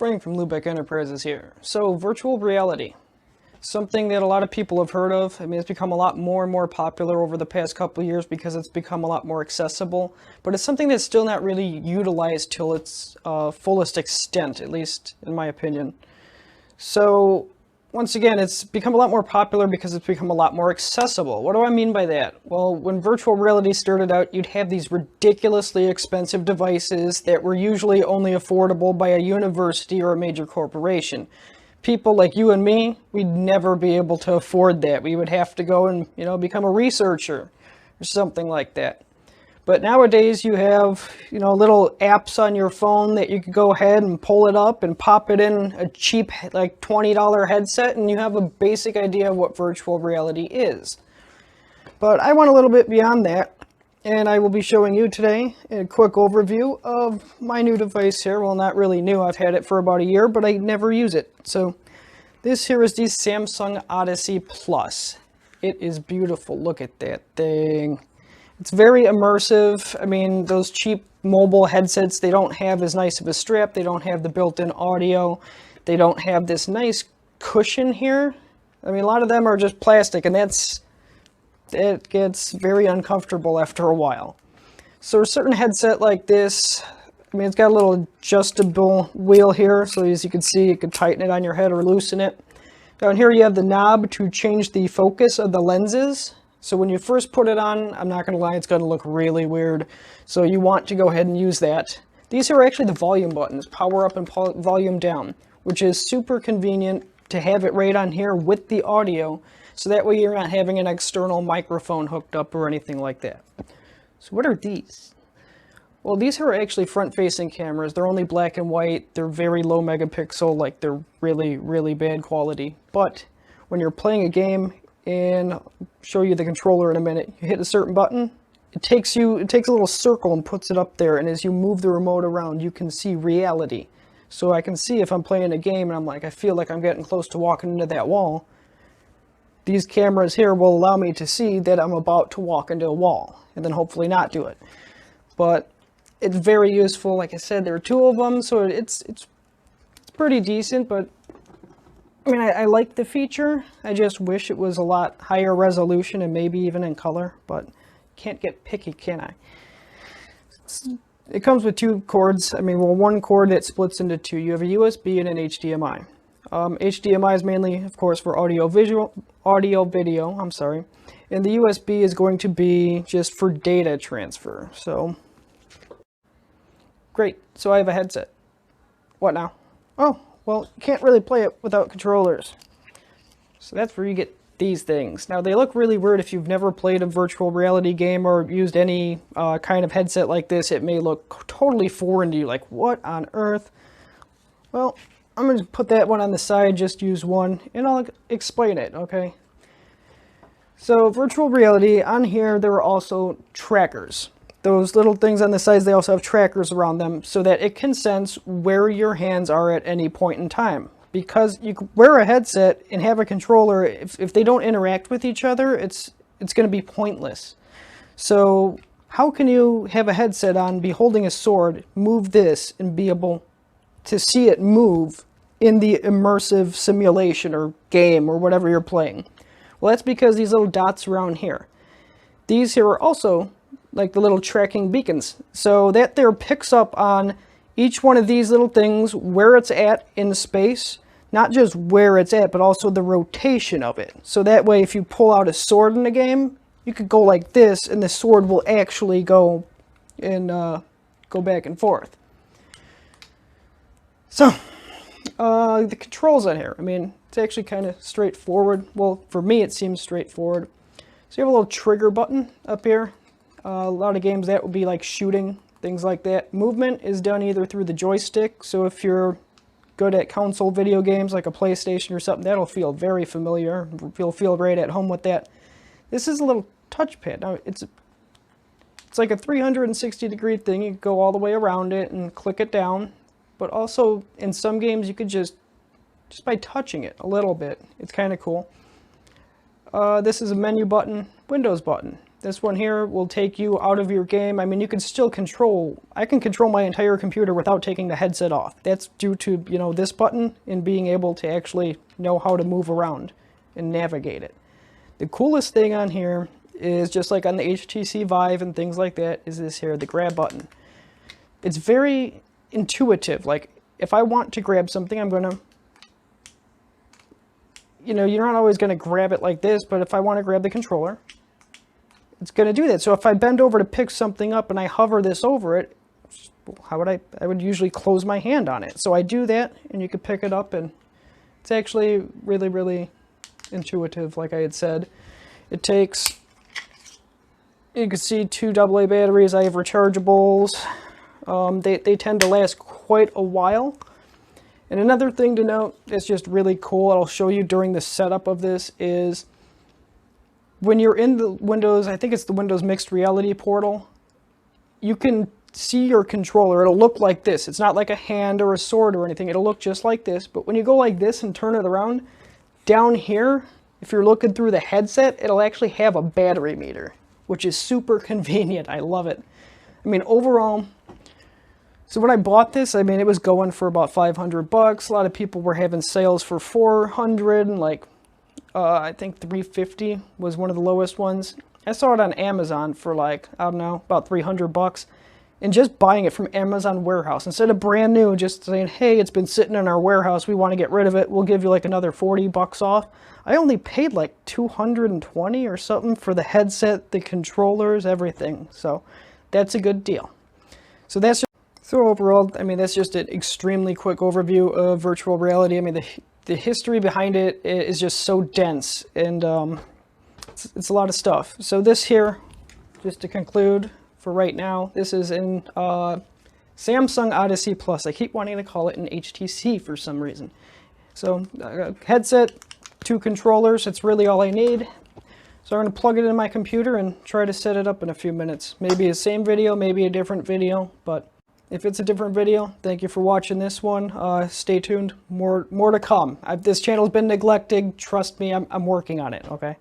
Brian from Lubeck Enterprises here. So, virtual reality. Something that a lot of people have heard of. I mean, it's become a lot more and more popular over the past couple of years because it's become a lot more accessible. But it's something that's still not really utilized till its fullest extent, at least in my opinion. So, once again, it's become a lot more popular because it's become a lot more accessible. What do I mean by that? Well, when virtual reality started out, you'd have these ridiculously expensive devices that were usually only affordable by a university or a major corporation. People like you and me, we'd never be able to afford that. We would have to go and, become a researcher or something like that. But nowadays you have, little apps on your phone that you could go ahead and pull it up and pop it in a cheap, like $20 headset, and you have a basic idea of what virtual reality is. But I went a little bit beyond that, and I will be showing you today a quick overview of my new device here. Well, not really new. I've had it for about a year, but I never use it. So this here is the Samsung Odyssey Plus. It is beautiful. Look at that thing. It's very immersive. I mean, those cheap mobile headsets, they don't have as nice of a strap. They don't have the built-in audio. They don't have this nice cushion here. I mean, a lot of them are just plastic, and it gets very uncomfortable after a while. So a certain headset like this, I mean, it's got a little adjustable wheel here. So as you can see, you can tighten it on your head or loosen it. Down here, you have the knob to change the focus of the lenses. So when you first put it on, I'm not going to lie, it's going to look really weird. So you want to go ahead and use that. These are actually the volume buttons, power up and volume down, which is super convenient to have it right on here with the audio. So that way you're not having an external microphone hooked up or anything like that. So what are these? Well, these are actually front-facing cameras. They're only black and white. They're very low megapixel, like they're really, really bad quality. But when you're playing a game, and I'll show you the controller in a minute. You hit a certain button, it takes a little circle and puts it up there, and as you move the remote around, you can see reality. So I can see if I'm playing a game and I feel like I'm getting close to walking into that wall. These cameras here will allow me to see that I'm about to walk into a wall, and then hopefully not do it. But it's very useful. Like I said, there are two of them, so it's pretty decent, but I mean, I like the feature. I just wish it was a lot higher resolution and maybe even in color, but can't get picky, can I? It comes with two cords. I mean, well, one cord that splits into two. You have a USB and an HDMI. HDMI is mainly, of course, for audio video, and the USB is going to be just for data transfer. So, great. So I have a headset. What now? Oh. Well, you can't really play it without controllers. So that's where you get these things. Now, they look really weird if you've never played a virtual reality game or used any kind of headset like this. It may look totally foreign to you, like, what on earth? Well, I'm going to put that one on the side, just use one, and I'll explain it, okay? So, virtual reality, on here, there are also trackers. Those little things on the sides, they also have trackers around them so that it can sense where your hands are at any point in time. Because you wear a headset and have a controller, if they don't interact with each other, it's going to be pointless. So how can you have a headset on, be holding a sword, move this, and be able to see it move in the immersive simulation or game or whatever you're playing? Well, that's because these little dots around here. These here are also like the little tracking beacons. So that there picks up on each one of these little things, where it's at in space, not just where it's at, but also the rotation of it. So that way, if you pull out a sword in the game, you could go like this, and the sword will actually go and go back and forth. So, the controls on here, I mean, it's actually kind of straightforward. Well, for me, it seems straightforward. So you have a little trigger button up here. A lot of games that would be like shooting, things like that. Movement is done either through the joystick, so if you're good at console video games like a PlayStation or something, that'll feel very familiar. You'll feel right at home with that. This is a little touchpad. Now it's like a 360-degree thing. You can go all the way around it and click it down, but also in some games you could just by touching it a little bit. It's kind of cool. This is a menu button, Windows button. This one here will take you out of your game. I mean, you can still I can control my entire computer without taking the headset off. That's due to, you know, this button and being able to actually know how to move around and navigate it. The coolest thing on here is, just like on the HTC Vive and things like that, is this here, the grab button. It's very intuitive. Like, if I want to grab something, I'm going to, you know, you're not always going to grab it like this, but if I want to grab the controller, it's going to do that. So if I bend over to pick something up and I hover this over it, how would I would usually close my hand on it. So I do that, and you can pick it up, and it's actually really, really intuitive, like I had said. It takes, you can see, 2 AA batteries. I have rechargeables. They tend to last quite a while. And another thing to note that's just really cool, I'll show you during the setup of this, is when you're in the Windows, I think it's the Windows Mixed Reality portal, you can see your controller. It'll look like this. It's not like a hand or a sword or anything. It'll look just like this. But when you go like this and turn it around, down here, if you're looking through the headset, it'll actually have a battery meter, which is super convenient. I love it. I mean, overall, so when I bought this, I mean, it was going for about $500. A lot of people were having sales for $400, and like, I think $350 was one of the lowest ones. I saw it on Amazon for like, I don't know, about $300. And just buying it from Amazon warehouse, instead of brand new, just saying, hey, it's been sitting in our warehouse, we want to get rid of it, we'll give you like another $40 off. I only paid like $220 or something for the headset, the controllers, everything. So that's a good deal. So overall, I mean, that's just an extremely quick overview of virtual reality. I mean, the history behind it is just so dense, and it's a lot of stuff. So this here, just to conclude for right now, this is in Samsung Odyssey Plus. I keep wanting to call it an HTC for some reason. So headset, 2 controllers, it's really all I need. So I'm going to plug it in my computer and try to set it up in a few minutes. Maybe the same video, maybe a different video, but if it's a different video, thank you for watching this one. Stay tuned, more to come. This channel's been neglected. Trust me, I'm working on it, okay?